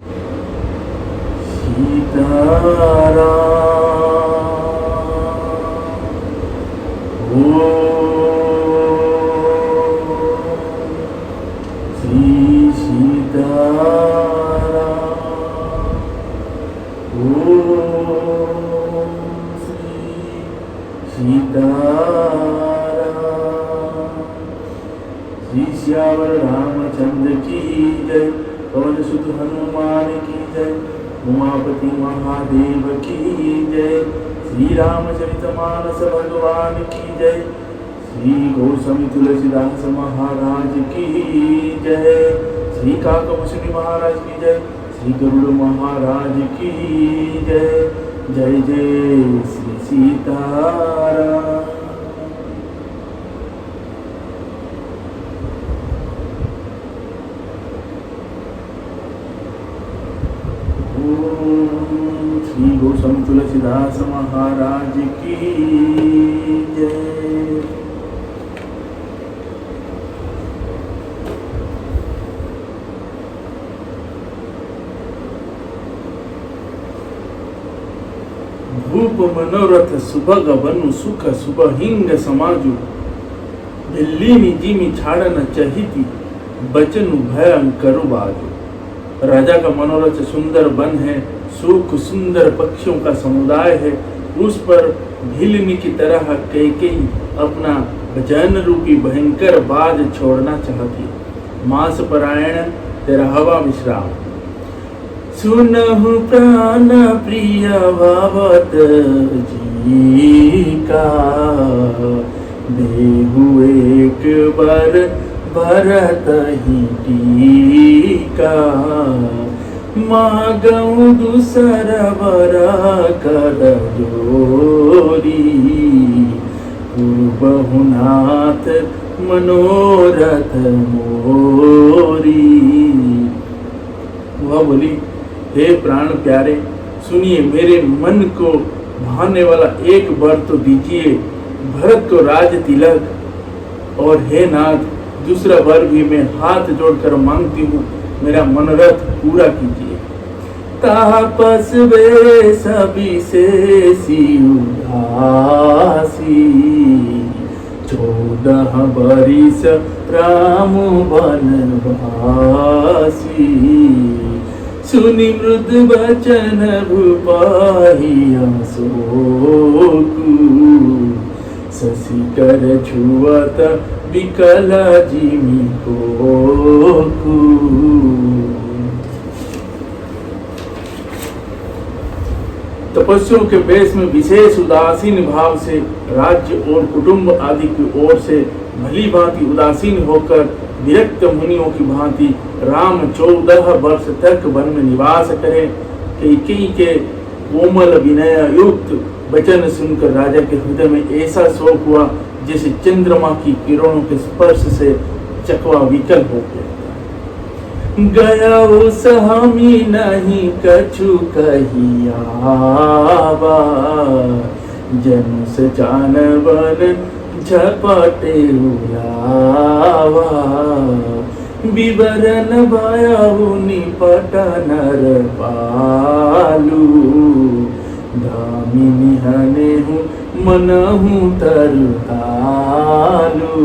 श्री श्यावर रामचंद्र की जय। पवन सुत हनुमान की जय। उमापति महादेव की जय। श्री रामचरितमानस भगवान की जय। श्री गोस्वामी तुलसीदास महाराज की जय। श्री काकभूषणी महाराज की जय। श्री गरुड़ महाराज की जय। जय जय श्री सीताराम। श्री गोस्वामी तुलसीदास महाराज की जय। भूप मनोरथ सुभग बनु सुख सुबहिंग समाजु। दिल्ली जिमी छाड़न चहिती बचनु भयंकर बाजू। राजा का मनोरथ सुंदर वन है, सुख सुंदर पक्षियों का समुदाय है। उस पर भिलनी की तरह कैकेयी अपना भजन रूपी भयंकर बाज छोड़ना चाहती। मास परायण तेरा हवा विश्राम। सुनहु प्राण प्रिय भावत जी का। देहु एक बार भरत ही टीका। मागऊ दूसर वर कर जोरी। बहुनाथ मनोरथ मोरी। वह बोली, हे प्राण प्यारे, सुनिए मेरे मन को भाने वाला एक वर तो दीजिए, भरत को राज तिलक। और हे नाथ, दूसरा वर भी मैं हाथ जोड़कर मांगती हूँ, मेरा मनोरथ पूरा कीजिए। तापस वे सभी से उदासी। 14 बरिस राम वनवासी। सुनि मृद वचन भूपाहिया शोकु। शशि कर छुअत विकल जिमि कोकु। तपस्वियों के वेश में विशेष उदासीन भाव से राज्य और कुटुंब आदि की ओर से भली भांति उदासीन होकर विरक्त मुनियों की भांति राम 14 वर्ष तक वन में निवास करें। कैकेयी के कोमल विनय युक्त वचन सुनकर राजा के हृदय में ऐसा शोक हुआ जैसे चंद्रमा की किरणों के स्पर्श से चकवा विकल हो गया। गया सहमी नहीं कछु कहियावा। जनुष जानवर झपटे उलावा। विवरण भयउ निपट नर पालू। दामिनी हनेहु मनहु तरतालू।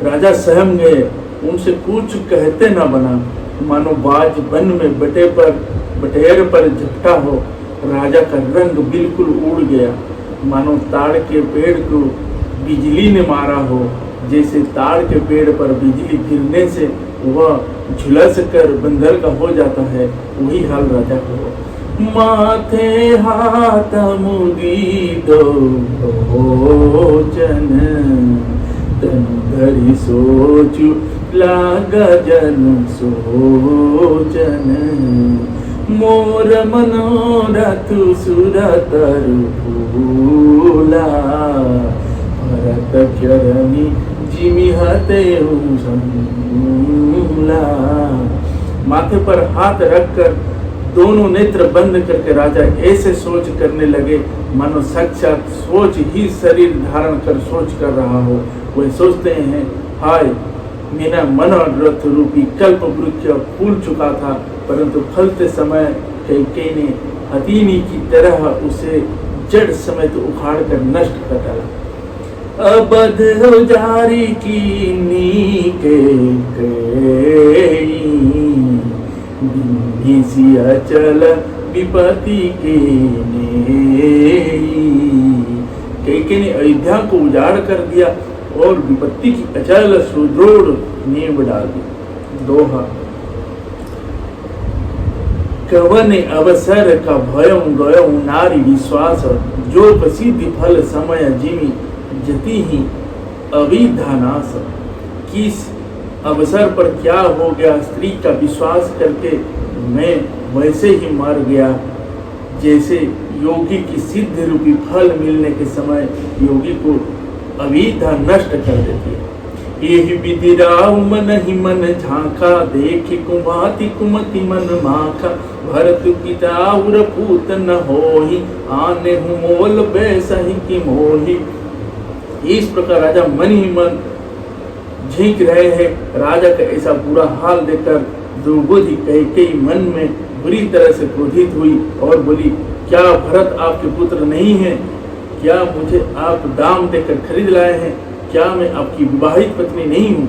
राजा सहम गए, उनसे कुछ कहते न बना। मानो बाज वन में बटेर पर झपटा हो। राजा का रंग बिल्कुल उड़ गया, मानो ताड़ के पेड़ को बिजली ने मारा हो। जैसे ताड़ के पेड़ पर बिजली गिरने से वह झुलस कर बंदर का हो जाता है, वही हाल राजा को। माथे हाथ मुदी दो भोजन। तन धरि सोचु लाग जन सोचन। मोर मनोरथ सुरतर फूला। भरत चरणी जिमि हते संभूला। माथे पर हाथ रखकर दोनों नेत्र बंद करके राजा ऐसे सोच करने लगे मानो साक्षात सोच ही शरीर धारण कर सोच कर रहा हो। वह सोचते हैं, हाय मेरा मनोरथ रूपी कल्प वृक्ष फूल चुका था, परंतु फलते समय कैकेयी ने हथीनी की तरह उसे जड़ समेत उखाड़ कर नष्ट कर डाला। अबध जारी की सी अचल विपत्ति के कैकेयी ने अयोध्या को उजाड़ कर दिया और विपत्ति की अचल सुदृढ़ नींव डाल दी। दोहा। कवन अवसर का भयं गयं नारी विश्वास, जो प्रसिद्धि फल समय जिमि जति ही अविधानास। किस अवसर पर क्या हो गया, स्त्री का विश्वास करके मैं वैसे ही मर गया जैसे योगी की सिद्ध रूपी फल मिलने के समय योगी को अविद्या नष्ट कर देती है। यही विधि राव मन ही मन झांका, देखी कुमाति कुमति मन माखा। भरत पिता उर पूत न होही, आने हूँ मोल बैसही की मोही। इस प्रकार राजा मन ही मन झींक रहे हैं। राजा का ऐसा बुरा हाल देखकर द्रौपदी कैकेयी मन में बुरी तरह से क्रोधित हुई और बोली, क्या भरत आपके पुत्र नहीं है? क्या मुझे आप दाम देकर खरीद लाए हैं? क्या मैं आपकी विवाहित पत्नी नहीं हूँ?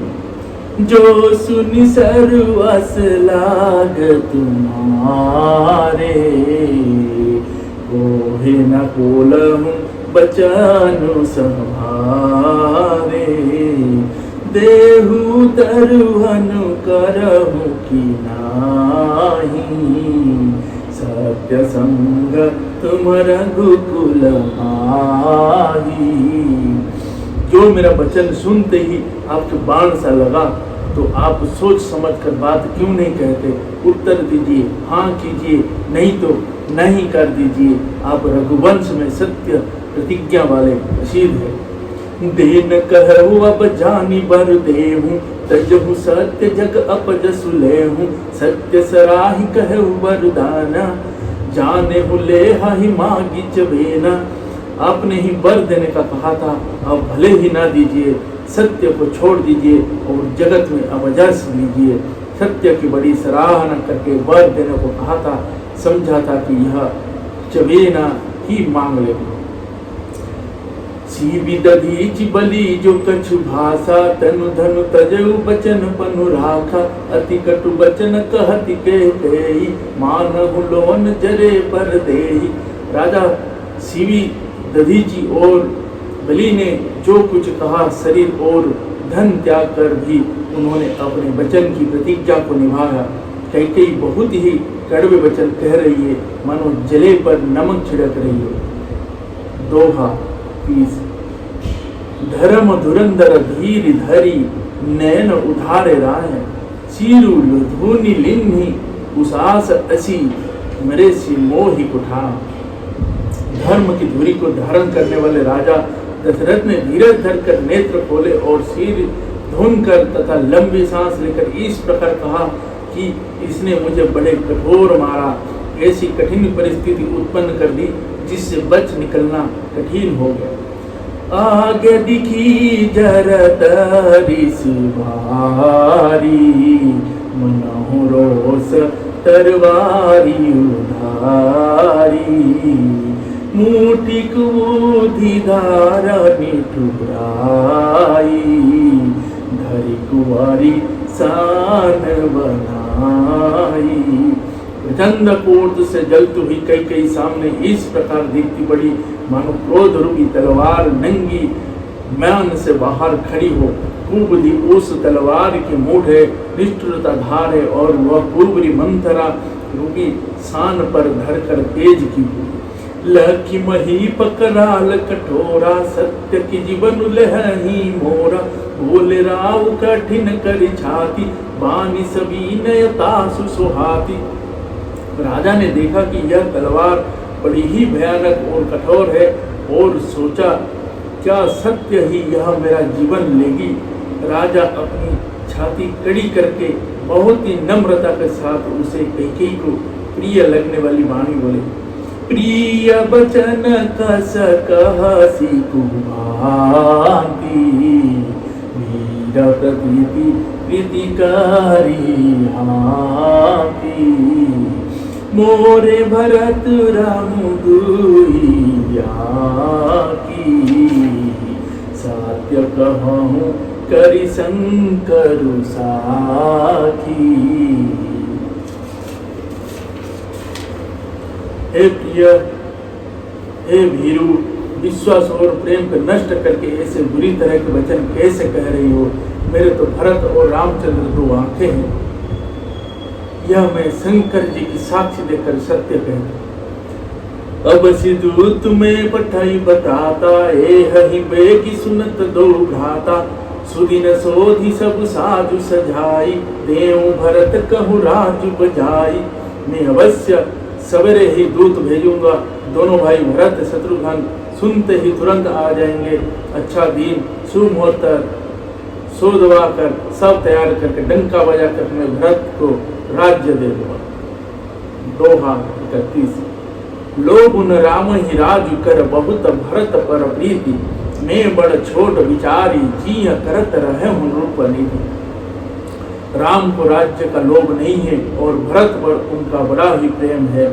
जो सुनि सर्वस लाग तुम्हारे, कोहे न कोलहूँ बचन संभारे। देहु तरुहन करहु की नाही, सत्य संग तुम रघुकुल माही। जो मेरा वचन सुनते ही आपके बाण सा लगा तो आप सोच समझ कर बात क्यों नहीं कहते? उत्तर दीजिए, हाँ कीजिए, नहीं तो नहीं कर दीजिए। आप रघुवंश में सत्य प्रतिज्ञा वाले प्रसिद्ध है। देन कहु अब जानी बर देहूँ, तजहु सत्य जग अपजसु लेहूँ। सत्य सराहि कहु वरदाना, जाने हुले ही मागी चबेना। आपने ही वर देने का कहा था, अब भले ही ना दीजिए, सत्य को छोड़ दीजिए और जगत में अपजस लीजिए। सत्य की बड़ी सराहना करके वर देने को कहा था, समझा था कि यह चबेना ही मांग ले। सीबी दधीचि बलि जो कछु भाषा, तनु धनु तजउ बचन पनु राखा। अति कटु बचन कहति कैकेयी, मानहु लोन जरे पर देही। राजा सीबी दधीचि और बलि ने जो कुछ कहा, शरीर और धन त्याग कर भी उन्होंने अपने वचन की प्रतिज्ञा को निभाया। कैकेयी बहुत ही कड़वे वचन कह रही है, मानो जले पर नमक छिड़क रही है। दोहा। धर्म धुरंधर धीर धरी, नयन उधारे राय। चीरु लुधुनि लिन्हि, उसास असी मरे सी मोहि कुठा। धर्म की धुरी को धारण करने वाले राजा दशरथ ने धीरज धरकर नेत्र खोले और सिर धुन कर तथा लंबी सांस लेकर इस प्रकार कहा कि इसने मुझे बड़े कठोर मारा, ऐसी कठिन परिस्थिति उत्पन्न कर दी जिससे बच निकलना कठिन हो गया। आगे दिखी जरतरी सुभारी, मनहु रोष तरवारी उधारी। मुठी कुबूधि धारा निठुराई, धरी कुंवारी सान बनाई। प्रचंड क्रोध से जलती हुई कैकेयी सामने इस प्रकार दिखती पड़ी, मानो क्रोध रूपी तलवार नंगी म्यान से बाहर खड़ी हो। कुबूधि उस तलवार की मूठ है, निष्ठुरता धार है और वह कुबरी मंथरा रूपी सान पर धरकर तेज की हुई। लखी मही पकराल कठोरा, सत्य की जीवन लहही मोरा। बोले राव कठिन करि छाती, बानी सभी नयता सुसुहाती। राजा ने देखा कि यह तलवार बड़ी ही भयानक और कठोर है और सोचा, क्या सत्य ही यह मेरा जीवन लेगी? राजा अपनी छाती कड़ी करके बहुत ही नम्रता के साथ उसे कैकेयी को प्रिय लगने वाली वाणी बोले। प्रिय बचन कस कहसी कुभांति, वीर प्रतीति प्रीतिकारी हाथी मोरे भरत राम दुई की सत्य कहूँ करि शंकर साखी। हे प्रिय, हे भीरू, विश्वास और प्रेम को नष्ट करके ऐसे बुरी तरह के वचन कैसे कह रही हो? मेरे तो भरत और रामचंद्र दो आंखें हैं। यह मैं शंकर जी की साक्षी देकर सत्य कहता। अब सिद्धू तुम्हें पठाई बताता, ए हरि बेगी सुनत दो भ्राता। सुदिन सोधि सब साजु सजाई, देव भरत कहु राजु बजाई। मैं अवश्य सवेरे ही दूत भेजूंगा, दोनों भाई भरत शत्रुघ्न सुनते ही तुरंत आ जाएंगे। अच्छा दिन शुभ मुहूर्त सोधवा कर सब तैयार करके डंका बजा कर मैं भरत को राज्य दे दूंगा। दोहा 31। लोग उन राम ही राजु कर बहुत भरत पर प्रीति, मैं बड़ छोट विचारी जी करत रहे हूँ रूप निधि। राम को राज्य का लोभ नहीं है और भरत पर उनका बड़ा ही प्रेम है।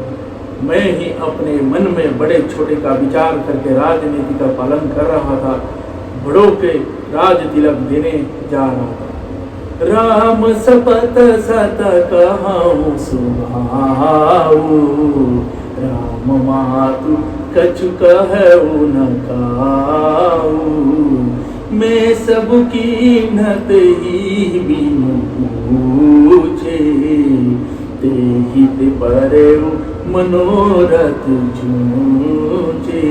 मैं ही अपने मन में बड़े छोटे का विचार करके राजनीति का पालन कर रहा था, बड़ों के राज तिलक देने जा रहा था। राम सपत सत कहूँ सुभाऊ, राम मातु कछु कहु न काऊ। मैं सबकी नत ही बिनु पूछे, तेहि ते परेउ मनोरथ जूझे।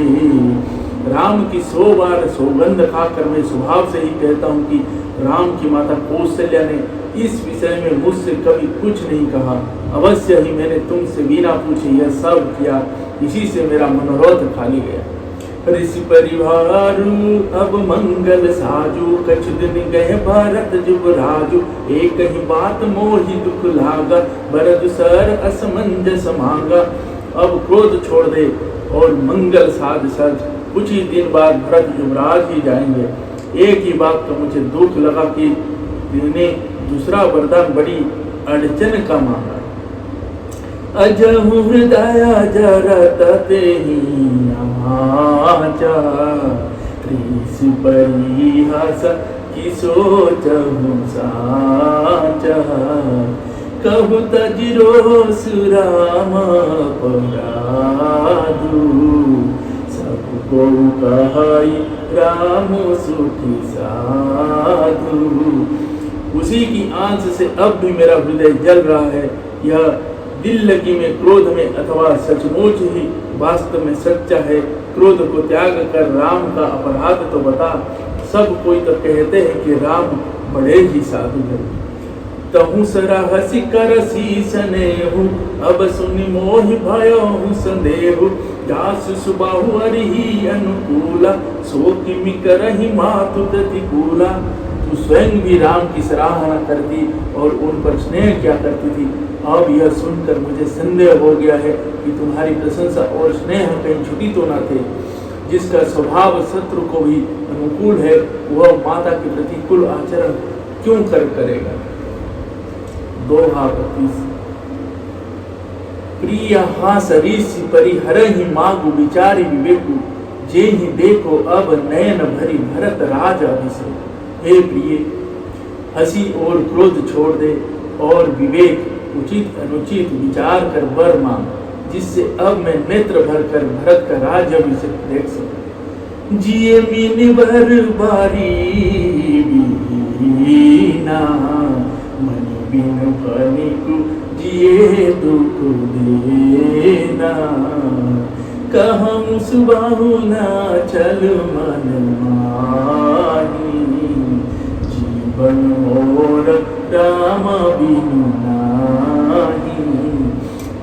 राम की 100 बार सौगंध खाकर मैं स्वभाव से ही कहता हूँ कि राम की माता कौशल्या ने इस विषय में मुझसे कभी कुछ नहीं कहा। अवश्य ही मैंने तुमसे बिना पूछे यह सब किया, इसी से मेरा मनोरथ खाली गया। ऋषि परिवार अब मंगल साजू, कछु दिन गए भारत जुबराजू। एक ही बात मोहि दुख लागा, बरद सर असमंजस मांगा। अब क्रोध छोड़ दे और मंगल साध सज, कुछ ही दिन बाद भरत युवराज ही जाएंगे। एक ही बात का मुझे दुख लगा कि ने दूसरा वरदान बड़ी अड़चन का मांगा। अजहु हृदय जरत तेहि आचा, ऋषि परिहास की सोचहु साचा। कहु तजिरो सुराम पराधु, सबको कहाई राम सुखी साधु। उसी की आंच से अब भी मेरा हृदय जल रहा है। यह दिल लगी में क्रोध में अथवा सचमुच ही वास्तव में सच्चा है। क्रोध को त्याग कर राम का अपराध तो बता। सब कोई तो कहते हैं कि राम बड़े ही साधु हैं। तहु सरहसी कर सीसनेहु, अब सुनि मोहि भयहु संदेहु। दास सुबाहु अरिहि अनुकूला, सो किमि करहि मातु प्रतिकूला। तू स्वयं भी राम की सराहना करती और उन पर स्नेह किया करती थी। अब यह सुनकर मुझे संदेह हो गया है कि तुम्हारी प्रशंसा और स्नेह कहीं छुटी तो न थे। जिसका स्वभाव शत्रु को भी अनुकूल है, वह माता के प्रतिकूल आचरण क्यों करेगा। दोहा 32। प्रिय हास ऋषि परिहर ही मागु, विचारी विवेकु। जे ही देखो अब नयन भरी भरत राज अभिषेक। हे प्रिय, हंसी और क्रोध छोड़ दे और विवेक उचित अनुचित विचार कर वर मांग, जिससे अब मैं नेत्र भर कर भरत का राज अभिषेक देख सकूं। जिये मीन भर बारी बीना, मणि बिन फनिकु जिये दुख देना। कहूँ सुबाहु ना चल मन माही, जीवन और राम बिनु नाही।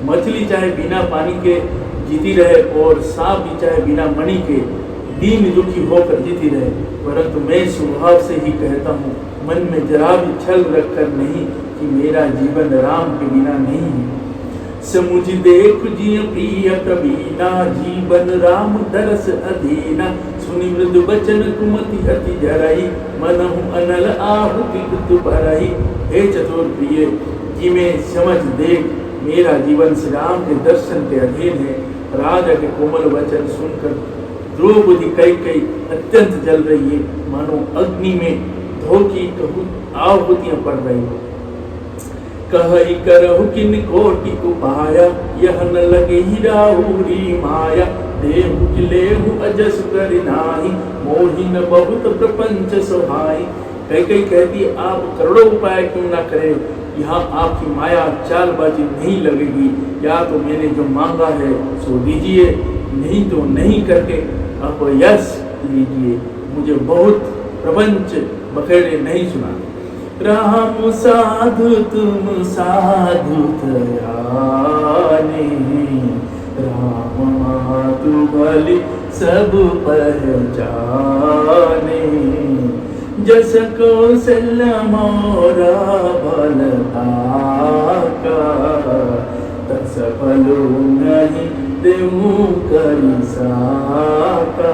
मछली चाहे बिना पानी के जीती रहे और सांप भी चाहे बिना मणि के दीन दुखी होकर जीती रहे, परंतु मैं स्वभाव से ही कहता हूँ, मन में जरा भी छल रखकर नहीं, कि मेरा जीवन राम के बिना नहीं है। समुझ देख जिय प्रिय कबीना, जीवन राम दरस अधीना। सुनि मृदु बचन कुमति अति जरई, मनहु अनल आहुति कृत भरई। हे चतुर प्रिय जी में समझ देख, मेरा जीवन श्री राम के दर्शन के अधीन है। राजा के कोमल वचन सुनकर द्रौपदी कई अत्यंत जल रही है, मानो अग्नि में धोखी आहुतियां पड़ रही हो। कहई करहु किन कोटि उपाया, यह न लगे हिराउरी माया। देहु लेहु अजस कर नाही, मोहि न बहुत प्रपंच सुहाई। कई कहती आप करोड़ों उपाय क्यों ना करें, यहाँ आपकी माया चालबाजी नहीं लगेगी। या तो मैंने जो मांगा है सो दीजिए, नहीं तो नहीं करके आप यश लीजिए। मुझे बहुत प्रपंच बखेड़े नहीं सुना। राम साधु तुम साधु तयाने, राम मातु भली सब पहचाने। जस कौशल्या मोरा बलता का, तस फलो नहीं देहु करि साका।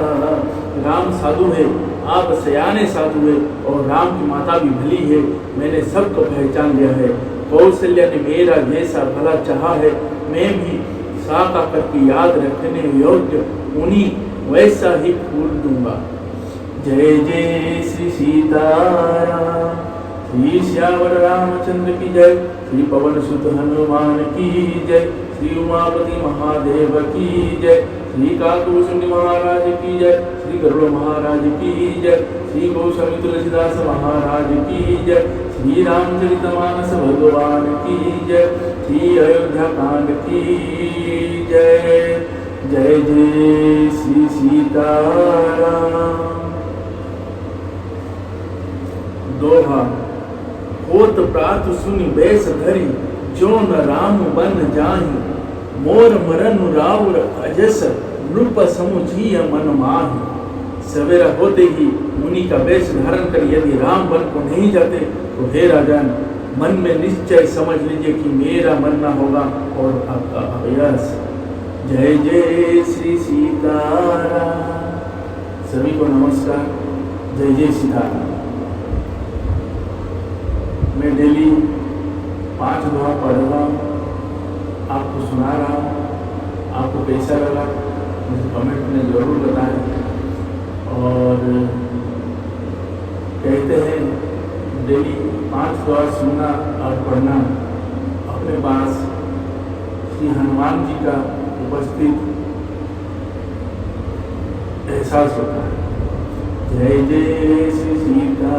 राम साधु है, आप सयाने साधु है और राम की माता भी भली है, मैंने सबको पहचान लिया है। कौशल्या ने मेरा जैसा भला चाहा है, मैं भी साका करके याद रखने योग्य उन्हीं वैसा ही फूल दूंगा। जय जय श्री सीताराम, श्री श्यावर रामचंद्र की जय, श्री पवन सुत हनुमान की जय, श्री उमापति महादेव की जय, श्री काकुशुंडी महाराज की जय, श्री गरुड़ महाराज की जय, श्री गोस्वामी तुलसीदास महाराज की जय, श्री रामचरितमानस भगवान की जय, श्री अयोध्या कांड की जय। जय जय श्री सीताराम। दोहा। होत प्रात सुनि बैस धरी, जो न राम बन जाहि। मोर मरन राउर अजस, नृप समुझिय मन माहि। सवेरा होते ही मुनि का वेश धारण कर यदि राम बन को नहीं जाते तो हे राजन, मन में निश्चय समझ लीजिए कि मेरा मरना होगा और आपका अभ्यास। जय जय श्री सीताराम। सभी को नमस्कार। जय जय सीताराम। मैं डेली 5 दोहा पढ़ रहा हूँ, आपको सुना रहा हूँ। आपको कैसा लगा मुझे कमेंट में ज़रूर बताएं। और कहते हैं डेली 5 दोहा सुनना और पढ़ना अपने पास श्री हनुमान जी का उपस्थित एहसास होता है। जय जय श्री सीता।